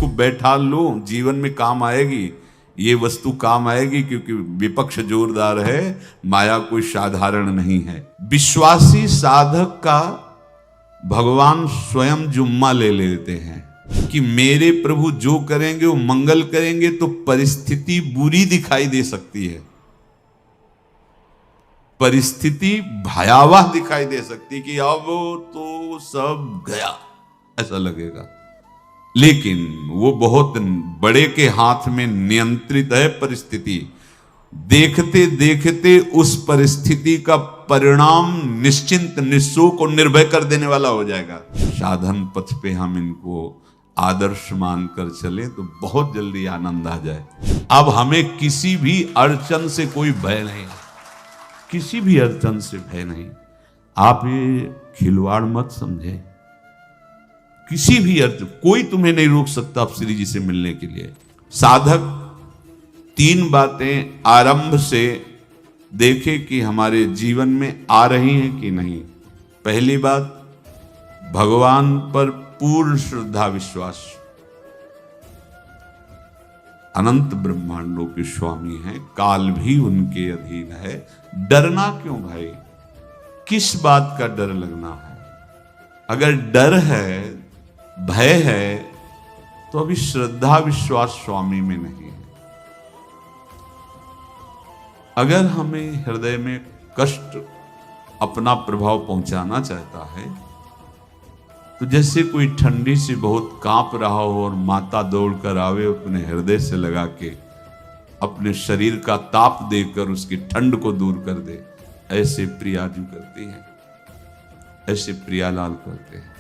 इसको बैठा लो, जीवन में काम आएगी, ये वस्तु काम आएगी, क्योंकि विपक्ष जोरदार है, माया कोई साधारण नहीं है। विश्वासी साधक का भगवान स्वयं जुम्मा ले लेते हैं कि मेरे प्रभु जो करेंगे वो मंगल करेंगे। तो परिस्थिति बुरी दिखाई दे सकती है, परिस्थिति भयावह दिखाई दे सकती कि अब तो सब गया, ऐसा लगेगा, लेकिन वो बहुत बड़े के हाथ में नियंत्रित है परिस्थिति। देखते देखते उस परिस्थिति का परिणाम निश्चिंत, निःशोक और निर्भय कर देने वाला हो जाएगा। साधन पथ पे हम इनको आदर्श मानकर चले तो बहुत जल्दी आनंद आ जाए। अब हमें किसी भी अड़चन से कोई भय नहीं, किसी भी अड़चन से भय नहीं। आप ये खिलवाड़ मत समझे, किसी भी अड़चन कोई तुम्हें नहीं रोक सकता आप श्री जी से मिलने के लिए। साधक 3 बातें आरंभ से देखे कि हमारे जीवन में आ रही हैं कि नहीं। पहली बात, भगवान पर पूर्ण श्रद्धा विश्वास। अनंत ब्रह्मांडों के स्वामी हैं, काल भी उनके अधीन है। डरना क्यों भाई, किस बात का डर लगना है? अगर डर है, भय है, तो अभी श्रद्धा विश्वास स्वामी में नहीं है। अगर हमें हृदय में कष्ट अपना प्रभाव पहुंचाना चाहता है, तो जैसे कोई ठंडी से बहुत कांप रहा हो और माता दौड़कर आवे, अपने हृदय से लगा के अपने शरीर का ताप देकर उसकी ठंड को दूर कर दे, ऐसे प्रियाजू करती हैं, ऐसे प्रियालाल करते हैं।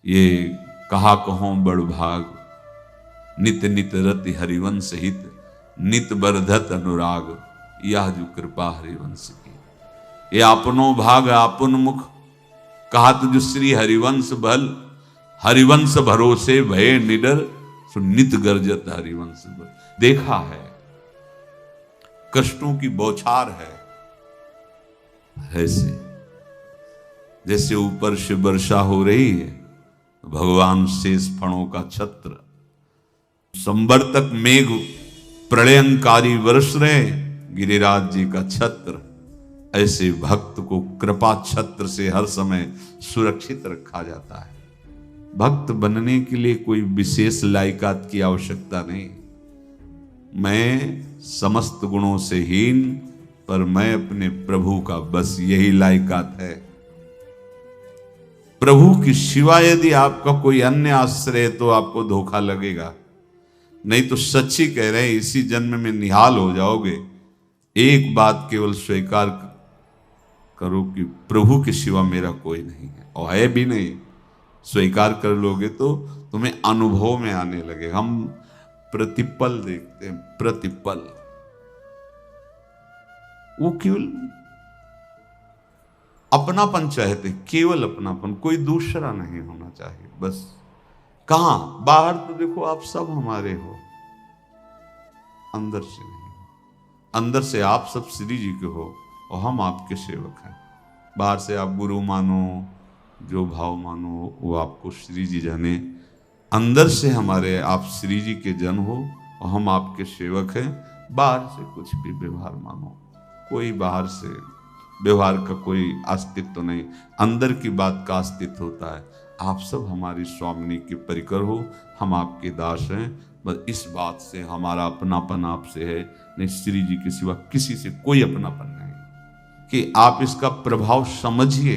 ये कहा कहो बड़ भाग, नित नित रति हरिवंश हित, नित बरधत अनुराग, यह जो कृपा हरिवंश की। ये आपनो भाग आपन मुख, कहा तुझ श्री हरिवंश बल, हरिवंश भरोसे भय निडर, सो नित गर्जत हरिवंश बल। देखा है, कष्टों की बौछार है, ऐसे जैसे ऊपर से वर्षा हो रही है, भगवान शेष फणों का छत्र, संवर्तक मेघ प्रलयंकारी वर्ष रहे, गिरिराज जी का छत्र। ऐसे भक्त को कृपा छत्र से हर समय सुरक्षित रखा जाता है। भक्त बनने के लिए कोई विशेष लायकात की आवश्यकता नहीं। मैं समस्त गुणों से हीन, पर मैं अपने प्रभु का, बस यही लायकात है। प्रभु की सिवा यदि आपका कोई अन्य आश्रय है तो आपको धोखा लगेगा, नहीं तो सच्ची कह रहे हैं, इसी जन्म में निहाल हो जाओगे। एक बात केवल स्वीकार करो कि प्रभु के सिवा मेरा कोई नहीं है, और है भी नहीं। स्वीकार कर लोगे तो तुम्हें अनुभव में आने लगे। हम प्रतिपल देखते हैं, प्रतिपल, वो केवल अपनापन चाहते, केवल अपनापन, कोई दूसरा नहीं होना चाहिए। बस कहां बाहर तो देखो आप सब हमारे हो, अंदर से नहीं। अंदर से आप सब श्री जी के हो और हम आपके सेवक हैं। बाहर से आप गुरु मानो, जो भाव मानो, वो आपको श्री जी जाने। अंदर से हमारे आप श्री जी के जन हो और हम आपके सेवक हैं। बाहर से कुछ भी व्यवहार मानो, कोई बाहर से व्यवहार का कोई अस्तित्व नहीं, अंदर की बात का अस्तित्व होता है। आप सब हमारी स्वामिनी के परिकर हो, हम आपके दास हैं। बस इस बात से हमारा अपनापन आपसे है, नहीं श्री जी के सिवा किसी से कोई अपनापन नहीं। कि आप इसका प्रभाव समझिए,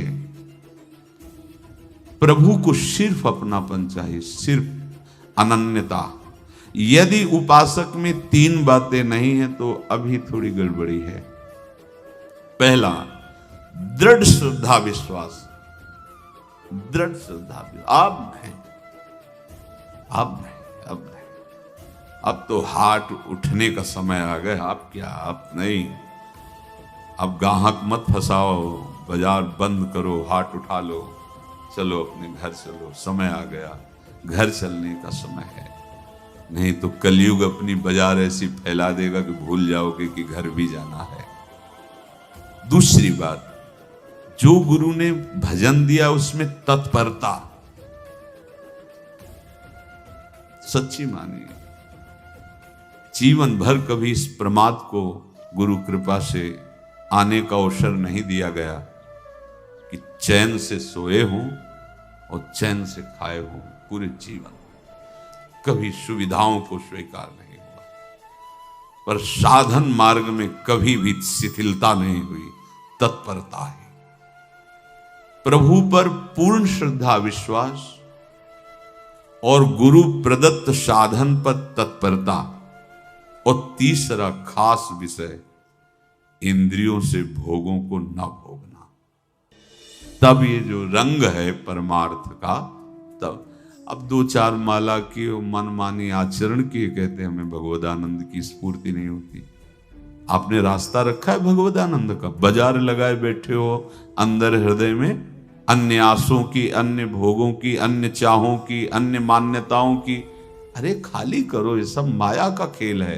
प्रभु को सिर्फ अपनापन चाहिए, सिर्फ अनन्यता। यदि उपासक में 3 बातें नहीं है तो अभी थोड़ी गड़बड़ी है। पहला, दृढ़ श्रद्धा विश्वास, दृढ़ श्रद्धा। अब नहीं, अब नहीं, अब नहीं, अब तो हाथ उठने का समय आ गया। अब क्या, अब नहीं, अब गाहक मत फंसाओ, बाजार बंद करो, हाथ उठा लो, चलो अपने घर चलो, समय आ गया, घर चलने का समय है। नहीं तो कलयुग अपनी बाजार ऐसी फैला देगा कि भूल जाओगे कि घर भी जाना है। दूसरी बात, जो गुरु ने भजन दिया उसमें तत्परता, सच्ची मानिए। जीवन भर कभी इस प्रमाद को गुरु कृपा से आने का अवसर नहीं दिया गया कि चैन से सोए हों और चैन से खाए हों। पूरे जीवन कभी सुविधाओं को स्वीकार नहीं हुआ, पर साधन मार्ग में कभी भी शिथिलता नहीं हुई, तत्परता है। प्रभु पर पूर्ण श्रद्धा विश्वास और गुरु प्रदत्त साधन पर तत्परता, और तीसरा खास विषय इंद्रियों से भोगों को न भोगना। तब ये जो रंग है परमार्थ का, तब अब 2-4 माला की मनमानी आचरण की कहते हैं हमें भगवदानंद की स्फूर्ति नहीं होती। आपने रास्ता रखा है भगवदानंद का, बाजार लगाए बैठे हो अंदर हृदय में अन्य आसों की, अन्य भोगों की, अन्य चाहों की, अन्य मान्यताओं की। अरे खाली करो, ये सब माया का खेल है।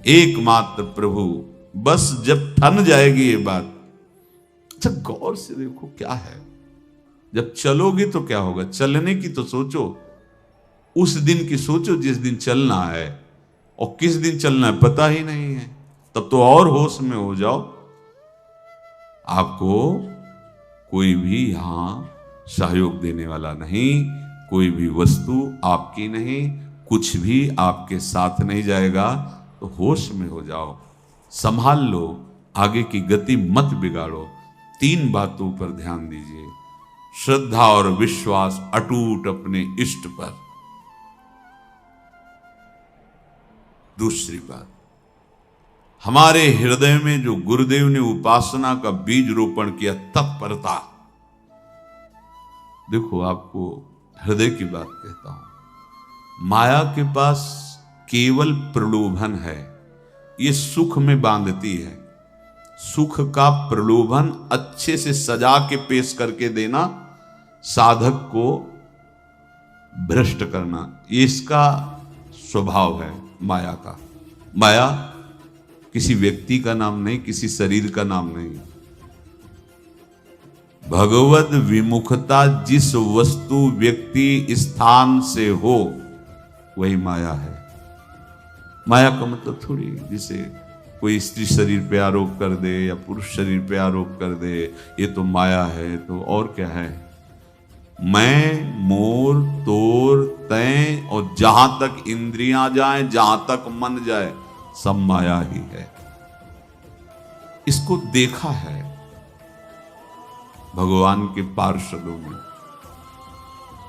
एकमात्र प्रभु, बस जब ठन जाएगी ये बात। अच्छा गौर से देखो क्या है, जब चलोगे तो क्या होगा, चलने की तो सोचो, उस दिन की सोचो जिस दिन चलना है, और किस दिन चलना है पता ही नहीं है, तब तो और होश में हो जाओ। आपको कोई भी यहां सहयोग देने वाला नहीं, कोई भी वस्तु आपकी नहीं, कुछ भी आपके साथ नहीं जाएगा। तो होश में हो जाओ, संभाल लो, आगे की गति मत बिगाड़ो। 3 बातों पर ध्यान दीजिए, श्रद्धा और विश्वास अटूट अपने इष्ट पर। दूसरी बात, हमारे हृदय में जो गुरुदेव ने उपासना का बीज रोपण किया, तत्परता। देखो आपको हृदय की बात कहता हूं, माया के पास केवल प्रलोभन है, ये सुख में बांधती है। सुख का प्रलोभन अच्छे से सजा के पेश करके देना, साधक को भ्रष्ट करना, ये इसका स्वभाव है माया का। माया किसी व्यक्ति का नाम नहीं, किसी शरीर का नाम नहीं। भगवत विमुखता जिस वस्तु व्यक्ति स्थान से हो वही माया है। माया का मतलब थोड़ी जिसे कोई स्त्री शरीर पे आरोप कर दे या पुरुष शरीर पे आरोप कर दे ये तो माया है, तो और क्या है। मैं, मोर, तोर, तय और जहां तक इंद्रियां जाएं, जहां तक मन जाए, सब माया ही है। इसको देखा है भगवान के पार्षदों में।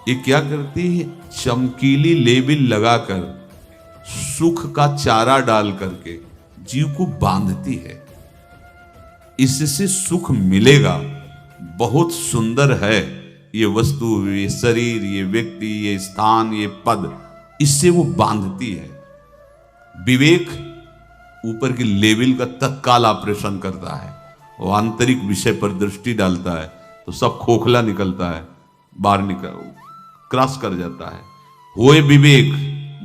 ये क्या करती है, चमकीली लेबिल लगाकर, सुख का चारा डाल करके जीव को बांधती है। इससे सुख मिलेगा, बहुत सुंदर है ये वस्तु, ये शरीर, ये व्यक्ति, ये स्थान, ये पद, इससे वो बांधती है। विवेक ऊपर की लेवल का तत्काल ऑपरेशन करता है, वो आंतरिक विषय पर दृष्टि डालता है तो सब खोखला निकलता है, बाहर निकल क्रॉस कर जाता है। होए विवेक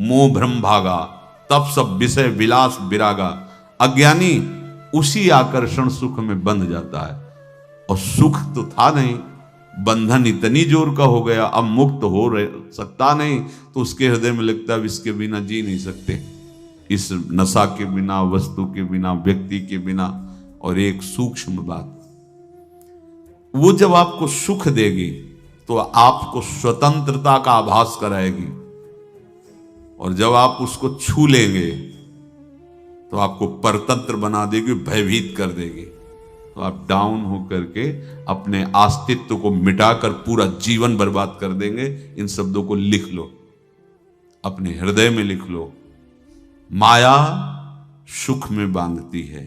मोह भ्रम भागा, तब सब विषय विलास विरागा। अज्ञानी उसी आकर्षण सुख में बंध जाता है, और सुख तो था नहीं, बंधन इतनी जोर का हो गया, अब मुक्त हो सकता नहीं, तो उसके हृदय में लगता है इसके बिना जी नहीं सकते, इस नशा के बिना, वस्तु के बिना, व्यक्ति के बिना। और एक सूक्ष्म बात, वो जब आपको सुख देगी तो आपको स्वतंत्रता का आभास कराएगी, और जब आप उसको छू लेंगे तो आपको परतंत्र बना देगी, भयभीत कर देगी। तो आप डाउन होकर के अपने अस्तित्व को मिटाकर पूरा जीवन बर्बाद कर देंगे। इन शब्दों को लिख लो, अपने हृदय में लिख लो। माया सुख में बांधती है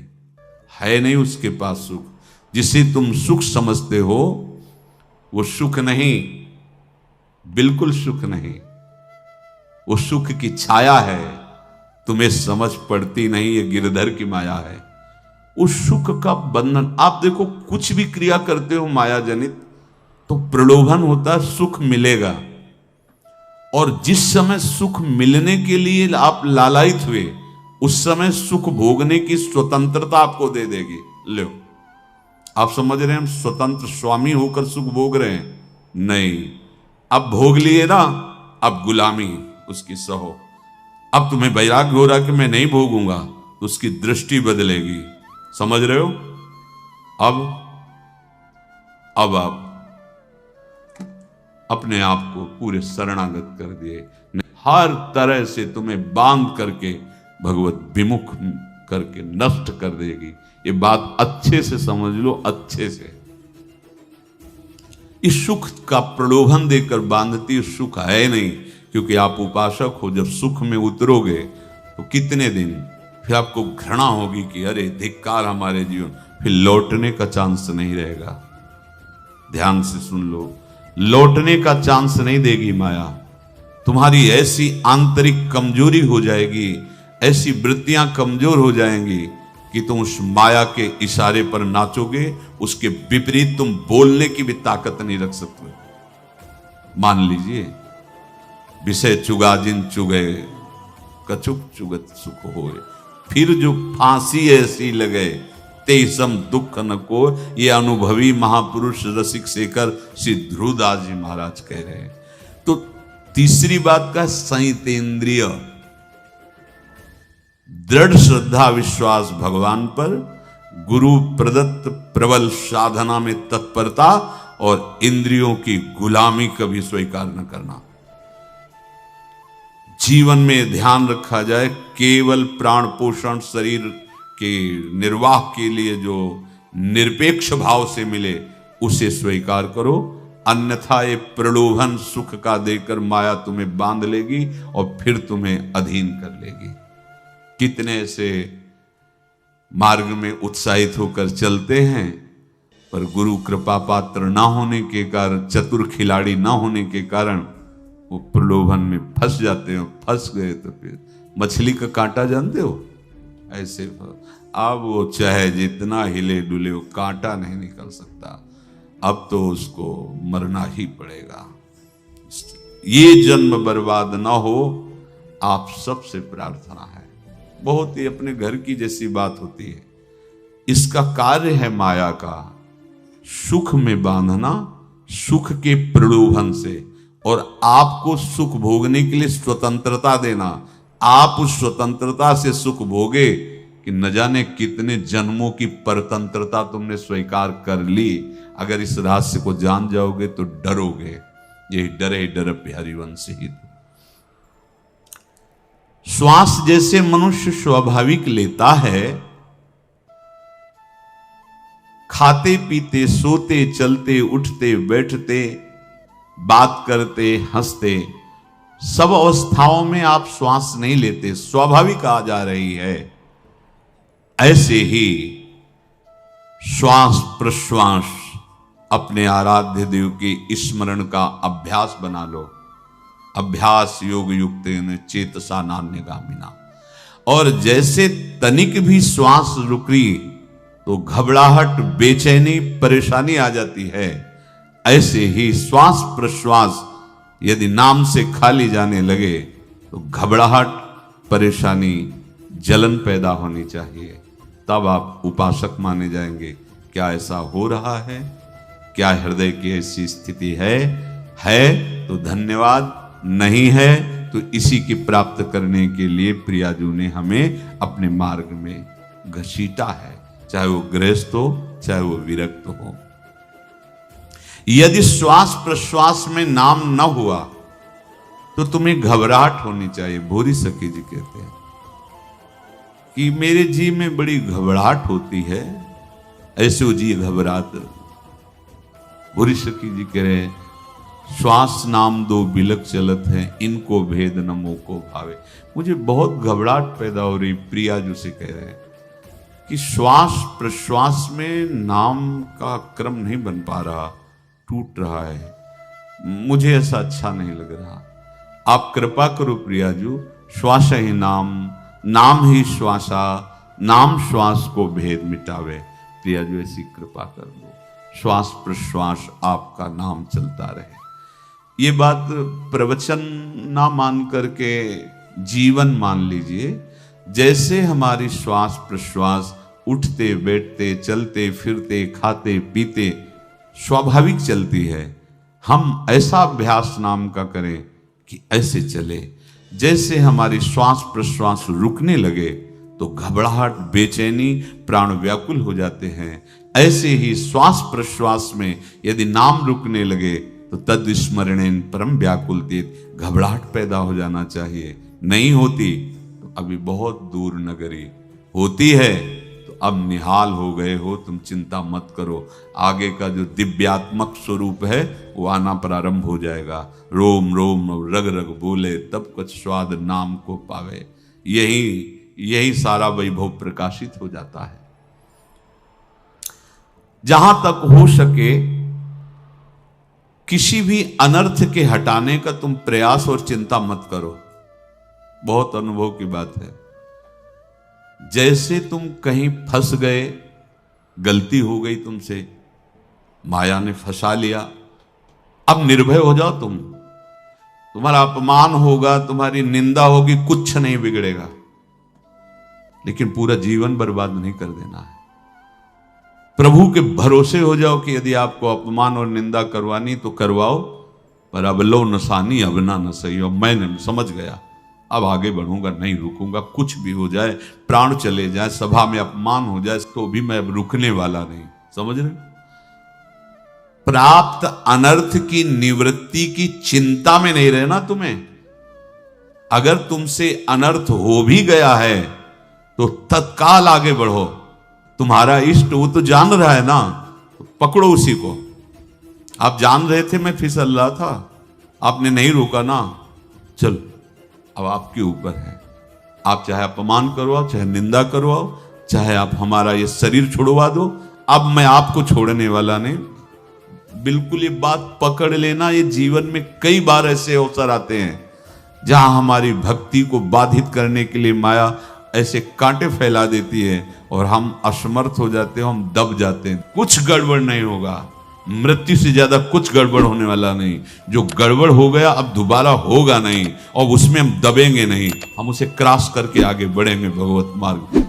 नहीं उसके पास सुख। जिसे तुम सुख समझते हो वो सुख नहीं, बिल्कुल सुख नहीं, वो सुख की छाया है, तुम्हें समझ पड़ती नहीं, ये गिरधर की माया है। उस सुख का बंधन, आप देखो कुछ भी क्रिया करते हो माया जनित तो प्रलोभन होता है, सुख मिलेगा, और जिस समय सुख मिलने के लिए आप लालायित हुए उस समय सुख भोगने की स्वतंत्रता आपको दे देगी। लो, आप समझ रहे हैं हम स्वतंत्र स्वामी होकर सुख भोग रहे हैं? नहीं, अब भोग लिए ना, अब गुलामी, उसकी सहो। अब तुम्हें वैराग्य हो रहा कि मैं नहीं भोगूंगा, तो उसकी दृष्टि बदलेगी। समझ रहे हो? अब आप अपने आप को पूरे शरणागत कर दिए, हर तरह से तुम्हें बांध करके भगवत विमुख करके नष्ट कर देगी। ये बात अच्छे से समझ लो, अच्छे से। इस सुख का प्रलोभन देकर बांधती सुख है नहीं, क्योंकि आप उपासक हो। जब सुख में उतरोगे तो कितने दिन फिर आपको घृणा होगी कि अरे धिक्कार हमारे जीवन, फिर लौटने का चांस नहीं रहेगा। ध्यान से सुन लो, लौटने का चांस नहीं देगी माया। तुम्हारी ऐसी आंतरिक कमजोरी हो जाएगी, ऐसी वृत्तियां कमजोर हो जाएंगी कि तुम उस माया के इशारे पर नाचोगे, उसके विपरीत तुम बोलने की भी ताकत नहीं रख सकते। मान लीजिए, विषय चुगा जिन चुगे, कछुक चुगत सुख होए, फिर जो फांसी ऐसी लगे तेसम दुख न को। ये अनुभवी महापुरुष रसिक शेखर श्री ध्रुवदास जी महाराज कह रहे हैं। तो तीसरी बात का संयतेंद्रिय, दृढ़ श्रद्धा विश्वास भगवान पर, गुरु प्रदत्त प्रबल साधना में तत्परता, और इंद्रियों की गुलामी कभी स्वीकार न करना। जीवन में ध्यान रखा जाए, केवल प्राण पोषण शरीर के निर्वाह के लिए जो निरपेक्ष भाव से मिले उसे स्वीकार करो, अन्यथा ये प्रलोभन सुख का देकर माया तुम्हें बांध लेगी और फिर तुम्हें अधीन कर लेगी। कितने से मार्ग में उत्साहित होकर चलते हैं, पर गुरु कृपा पात्र ना होने के कारण, चतुर खिलाड़ी ना होने के कारण वो प्रलोभन में फंस जाते हो। फंस गए तो फिर मछली का कांटा जानते हो, ऐसे अब वो चाहे जितना हिले डुले, वो कांटा नहीं निकल सकता। अब तो उसको मरना ही पड़ेगा। ये जन्म बर्बाद ना हो, आप सबसे प्रार्थना है। बहुत ही अपने घर की जैसी बात होती है। इसका कार्य है माया का सुख में बांधना, सुख के प्रलोभन से, और आपको सुख भोगने के लिए स्वतंत्रता देना। आप उस स्वतंत्रता से सुख भोगे कि न जाने कितने जन्मों की परतंत्रता तुमने स्वीकार कर ली। अगर इस रहस्य को जान जाओगे तो डरोगे। यही डरे डर हरिवंश ही। श्वास जैसे मनुष्य स्वाभाविक लेता है, खाते पीते सोते चलते उठते बैठते बात करते हंसते, सब अवस्थाओं में आप श्वास नहीं लेते, स्वाभाविक आ जा रही है। ऐसे ही श्वास प्रश्वास अपने आराध्य देव के स्मरण का अभ्यास बना लो। अभ्यास योग युक्तेन चेतसा नान्यगामिना। और जैसे तनिक भी श्वास रुकी तो घबराहट, बेचैनी, परेशानी आ जाती है, ऐसे ही श्वास प्रश्वास यदि नाम से खाली जाने लगे तो घबराहट, परेशानी, जलन पैदा होनी चाहिए। तब आप उपासक माने जाएंगे। क्या ऐसा हो रहा है? क्या हृदय की ऐसी स्थिति है तो धन्यवाद, नहीं है तो इसी की प्राप्त करने के लिए प्रियाजू ने हमें अपने मार्ग में घसीटा है, चाहे वो गृहस्थ हो चाहे वो विरक्त हो। यदि श्वास प्रश्वास में नाम न हुआ तो तुम्हें घबराहट होनी चाहिए। भूरी सखी जी कहते हैं कि मेरे जी में बड़ी घबराहट होती है, ऐसे वो जी घबरात। भूरी सखी जी कह रहे हैं, श्वास नाम दो बिलक चलत है, इनको भेद न मोको भावे। मुझे बहुत घबराहट पैदा हो रही। प्रिया जो से कह रहे हैं कि श्वास प्रश्वास में नाम का क्रम नहीं बन पा रहा, टूट रहा है, मुझे ऐसा अच्छा नहीं लग रहा। आप कृपा करो प्रियाजू, श्वास ही नाम, नाम ही श्वासा, नाम श्वास को भेद मिटावे। प्रियाजू ऐसी कृपा कर लो, श्वास प्रश्वास आपका नाम चलता रहे। ये बात प्रवचन ना मान करके जीवन मान लीजिए। जैसे हमारी श्वास प्रश्वास उठते बैठते चलते फिरते खाते पीते स्वाभाविक चलती है, हम ऐसा अभ्यास नाम का करें कि ऐसे चले। जैसे हमारी श्वास प्रश्वास रुकने लगे तो घबराहट, बेचैनी, प्राण व्याकुल हो जाते हैं, ऐसे ही श्वास प्रश्वास में यदि नाम रुकने लगे तो तद स्मरणेन परम व्याकुलतीत, घबराहट पैदा हो जाना चाहिए। नहीं होती तो अभी बहुत दूर नगरी, होती है तो अब निहाल हो गए हो, तुम चिंता मत करो। आगे का जो दिव्यात्मक स्वरूप है वो आना प्रारंभ हो जाएगा। रोम रोम रग रग बोले तब कुछ स्वाद नाम को पावे, यही सारा वैभव प्रकाशित हो जाता है। जहां तक हो सके किसी भी अनर्थ के हटाने का तुम प्रयास और चिंता मत करो। बहुत अनुभव की बात है। जैसे तुम कहीं फंस गए, गलती हो गई तुमसे, माया ने फंसा लिया, अब निर्भय हो जाओ। तुम्हारा अपमान होगा, तुम्हारी निंदा होगी, कुछ नहीं बिगड़ेगा, लेकिन पूरा जीवन बर्बाद नहीं कर देना है। प्रभु के भरोसे हो जाओ कि यदि आपको अपमान और निंदा करवानी तो करवाओ, पर अब लो नसानी अब ना न सही। और मैंने समझ गया, अब आगे बढ़ूंगा, नहीं रुकूंगा। कुछ भी हो जाए, प्राण चले जाए, सभा में अपमान हो जाए, तो भी मैं अब रुकने वाला नहीं। समझ रहे? प्राप्त अनर्थ की निवृत्ति की चिंता में नहीं रहना तुम्हें। अगर तुमसे अनर्थ हो भी गया है तो तत्काल आगे बढ़ो। तुम्हारा इष्ट वो तो जान रहा है ना, तो पकड़ो उसी को। आप जान रहे थे मैं फिसल रहा था, आपने नहीं रोका ना, चल अब आपके ऊपर है। आप चाहे अपमान करवाओ, चाहे निंदा करवाओ, चाहे आप हमारा ये शरीर छुड़वा दो, अब मैं आपको छोड़ने वाला नहीं। बिल्कुल ये बात पकड़ लेना। ये जीवन में कई बार ऐसे अवसर आते हैं जहां हमारी भक्ति को बाधित करने के लिए माया ऐसे कांटे फैला देती है और हम असमर्थ हो जाते हैं, हम दब जाते हैं। कुछ गड़बड़ नहीं होगा, मृत्यु से ज्यादा कुछ गड़बड़ होने वाला नहीं। जो गड़बड़ हो गया अब दोबारा होगा नहीं, और उसमें हम दबेंगे नहीं, हम उसे क्रॉस करके आगे बढ़ेंगे भगवत मार्ग।